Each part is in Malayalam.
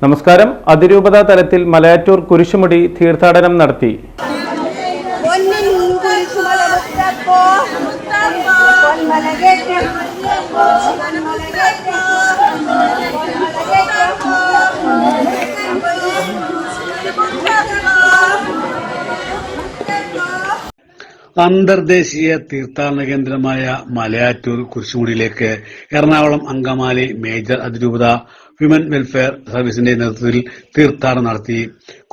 നമസ്കാരം. അതിരൂപത തലത്തിൽ മലയാറ്റൂർ കുരിശുമുടി തീർത്ഥാടനം നടത്തി. അന്തർദേശീയ തീർത്ഥാടന കേന്ദ്രമായ മലയാറ്റൂർ കുരിശുമുടിയിലേക്ക് എറണാകുളം അങ്കമാലി മേജർ അതിരൂപത വിമൻ വെൽഫെയർ സർവീസിന്റെ നേതൃത്വത്തിൽ തീർത്ഥാടനം നടത്തി.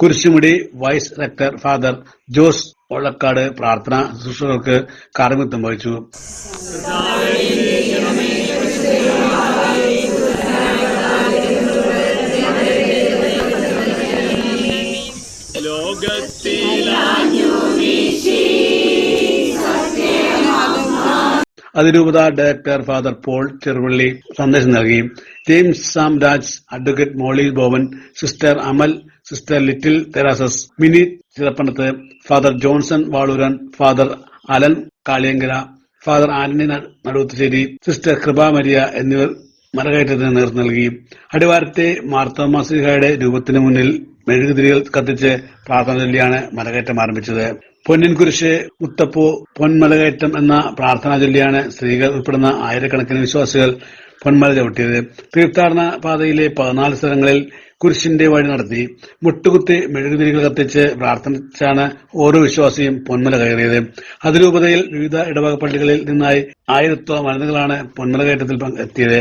Kurisumudi vice rector father Jose ഒള്ളക്കാട് പ്രാർത്ഥനാ ശുശ്രൂഷകൾക്ക് കാർമ്മികത്വം വഹിച്ചു. അതിരൂപത ഡയറക്ടർ ഫാദർ പോൾ ചെറുവള്ളി സന്ദേശം നൽകി. James Sam Raj, advocate Molly Bowen, sister Amal, sister Little Theresas, Mini Chirappanath, father Johnson Valooran, father Alan Kaliyankara, father Antony Naduthussery, sister Kripa Maria എന്നിവർ മലകയറ്റത്തിന് നേതൃത്വം നൽകി. അടിവാരത്തെ മാർത്തോമാ ശ്ലീഹായുടെ രൂപത്തിന് മുന്നിൽ മെഴുകുതിരികൾ കത്തിച്ച് പ്രാർത്ഥന ചൊല്ലിയാണ് മലകയറ്റം ആരംഭിച്ചത്. പൊന്നിൻ കുരിശ് മുത്തപ്പൂ പൊന്മലകയറ്റം എന്ന പ്രാർത്ഥനാ ചൊല്ലിയാണ് സ്ത്രീകൾ ഉൾപ്പെടുന്ന ആയിരക്കണക്കിന് വിശ്വാസികൾ പൊന്മല ചവിട്ടിയത്. തീർത്ഥാടന പാതയിലെ 14 സ്ഥലങ്ങളിൽ കുരിശിന്റെ വഴി നടത്തി. മുട്ടുകുത്തി മെഴുകുതിരികൾ കത്തിച്ച് പ്രാർത്ഥിച്ചാണ് ഓരോ വിശ്വാസിയും പൊന്മല കയറിയത്. അതിരൂപതയിൽ വിവിധ ഇടവക പള്ളികളിൽ നിന്നായി 1000-ഓളം വനിതകളാണ് പൊന്മല കയറ്റത്തിൽ എത്തിയത്.